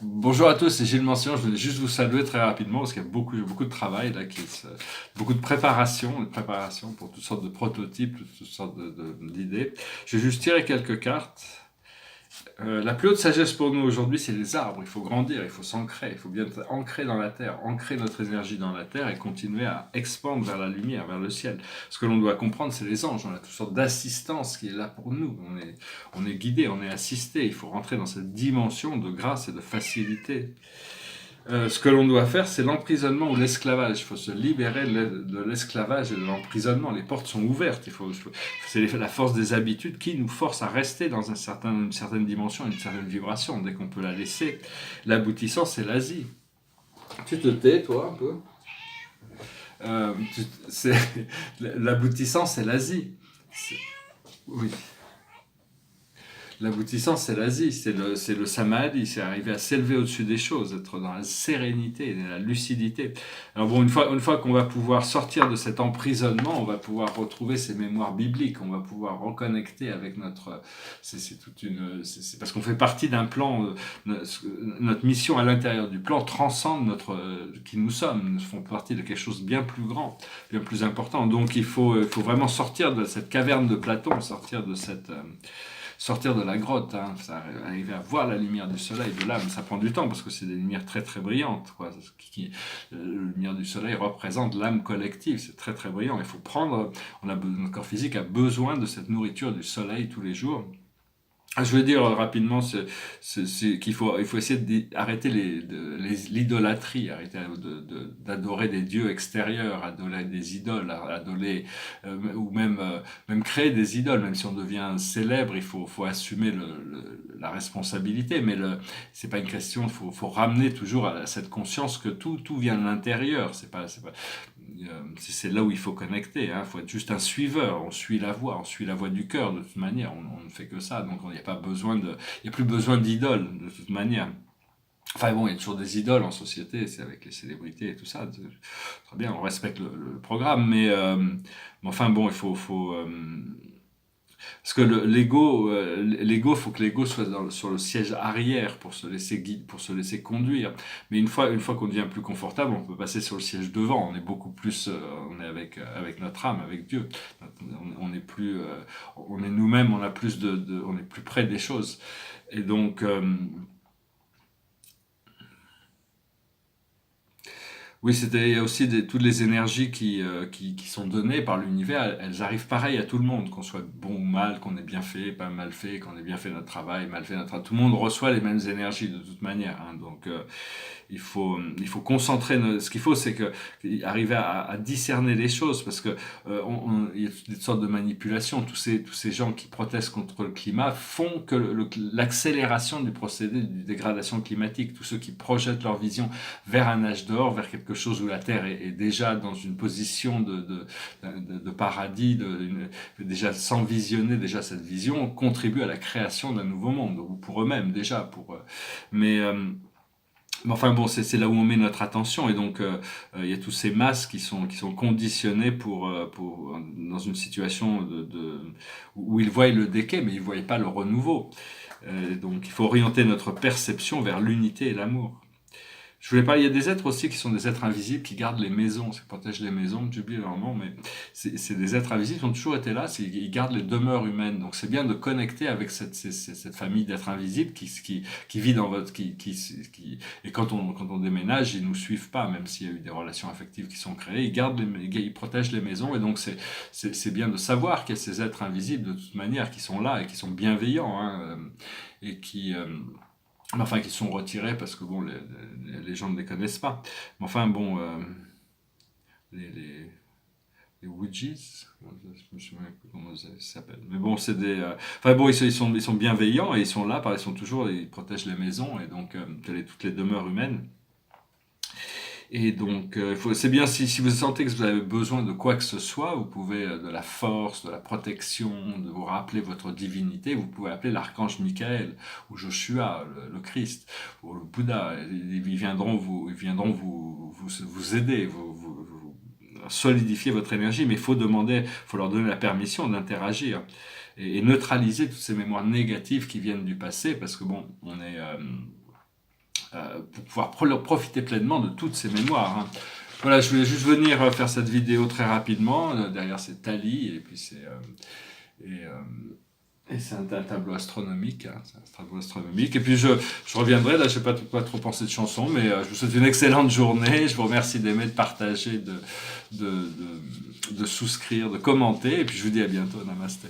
Bonjour à tous, c'est Gilles Mention. Je voulais juste vous saluer très rapidement parce qu'il y a beaucoup de travail là, beaucoup de préparation pour toutes sortes de prototypes, toutes sortes d'idées. Je vais juste tirer quelques cartes. La plus haute sagesse pour nous aujourd'hui, c'est les arbres. Il faut grandir, il faut s'ancrer, il faut bien être ancré dans la terre, ancrer notre énergie dans la terre et continuer à expandre vers la lumière, vers le ciel. Ce que l'on doit comprendre, c'est les anges. On a toutes sortes d'assistance qui est là pour nous. On est guidé, on est assisté. Il faut rentrer dans cette dimension de grâce et de facilité. Ce que l'on doit faire, c'est l'emprisonnement ou l'esclavage. Il faut se libérer de l'esclavage et de l'emprisonnement. Les portes sont ouvertes. C'est la force des habitudes qui nous force à rester dans une certaine dimension, une certaine vibration. Dès qu'on peut la laisser, l'aboutissant, c'est l'Asie. Tu te tais, toi, un peu euh, L'aboutissant, c'est l'Asie. Oui. L'aboutissant, c'est l'Asie, c'est le samadhi, c'est arriver à s'élever au-dessus des choses, être dans la sérénité, la lucidité. Alors bon, une fois qu'on va pouvoir sortir de cet emprisonnement, on va pouvoir retrouver ces mémoires bibliques, on va pouvoir reconnecter avec notre... C'est toute une... C'est parce qu'on fait partie d'un plan, notre mission à l'intérieur du plan transcende qui nous sommes, nous faisons partie de quelque chose de bien plus grand, bien plus important. Donc il faut vraiment sortir de cette caverne de Platon, sortir de la grotte, hein, arriver à voir la lumière du soleil, de l'âme, ça prend du temps parce que c'est des lumières très très brillantes. Quoi. La lumière du soleil représente l'âme collective, c'est très très brillant. Il faut prendre, notre corps physique a besoin de cette nourriture du soleil tous les jours. Je veux dire rapidement il faut essayer d'arrêter l'idolâtrie, arrêter d'adorer des dieux extérieurs, adorer des idoles, adorer ou même créer des idoles, même si on devient célèbre, faut assumer la responsabilité, mais c'est pas une question, faut ramener toujours à cette conscience que tout vient de l'intérieur, c'est là où il faut connecter. Il faut être juste un suiveur. On suit la voie du cœur de toute manière. On ne fait que ça. Donc il n'y a pas besoin il y a plus besoin d'idoles de toute manière. Enfin bon, il y a toujours des idoles en société, c'est avec les célébrités et tout ça. Très bien, on respecte le programme, mais enfin bon, parce que l'ego, faut que l'ego soit sur le siège arrière pour se laisser guider, pour se laisser conduire. Mais une fois qu'on devient plus confortable, on peut passer sur le siège devant. On est beaucoup plus, on est avec notre âme, avec Dieu. On est plus, on est nous-mêmes, on a plus on est plus près des choses. Et donc, oui, il y a aussi toutes les énergies qui sont données par l'univers, elles arrivent pareil à tout le monde, qu'on soit bon ou mal, qu'on ait bien fait, pas mal fait, qu'on ait bien fait notre travail, mal fait notre travail. Tout le monde reçoit les mêmes énergies de toute manière. Hein. Donc, il faut concentrer. Ce qu'il faut, c'est que arriver à discerner les choses, parce que il y a toutes sortes de manipulations. Tous ces gens qui protestent contre le climat font que l'accélération du procédé de dégradation climatique. Tous ceux qui projettent leur vision vers un âge d'or, vers quelque chose où la Terre est déjà dans une position de paradis, déjà sans visionner déjà cette vision, contribuent à la création d'un nouveau monde, ou pour eux-mêmes déjà. Mais mais enfin bon, c'est là où on met notre attention et donc il y a tous ces masses qui sont conditionnés dans une situation où ils voient le déclin mais ils ne voient pas le renouveau. Donc il faut orienter notre perception vers l'unité et l'amour. Je voulais parler, il y a des êtres aussi qui sont des êtres invisibles qui gardent les maisons, qui protègent les maisons, j'oublie leur nom, mais c'est des êtres invisibles qui ont toujours été là, ils gardent les demeures humaines. Donc c'est bien de connecter avec cette famille d'êtres invisibles qui vit dans votre... et quand on déménage, ils nous suivent pas, même s'il y a eu des relations affectives qui sont créées, ils protègent les maisons, et donc c'est bien de savoir qu'il y a ces êtres invisibles de toute manière qui sont là et qui sont bienveillants, hein, et mais enfin, qui sont retirés parce que bon, les gens ne les connaissent pas. Mais enfin, bon, les, les, les Ouijis, je me souviens plus comment ça s'appelle. Mais bon, c'est des. Enfin bon, ils sont bienveillants et ils sont là, ils sont toujours, ils protègent les maisons et donc toutes les demeures humaines. Et donc, c'est bien si vous sentez que vous avez besoin de quoi que ce soit, vous pouvez de la force, de la protection, de vous rappeler votre divinité, vous pouvez appeler l'archange Michael ou Joshua, le Christ, ou le Bouddha. Ils viendront vous aider, vous solidifier votre énergie, mais il faut leur donner la permission d'interagir et neutraliser toutes ces mémoires négatives qui viennent du passé, parce que bon, pour pouvoir profiter pleinement de toutes ces mémoires, hein. Voilà, je voulais juste venir faire cette vidéo très rapidement. Derrière, c'est Tali, et puis c'est un tableau astronomique, hein, c'est un tableau astronomique. Et puis je reviendrai, là je n'ai pas trop pensé de chanson, mais je vous souhaite une excellente journée. Je vous remercie d'aimer, de partager, de souscrire, de commenter. Et puis je vous dis à bientôt. Namasté.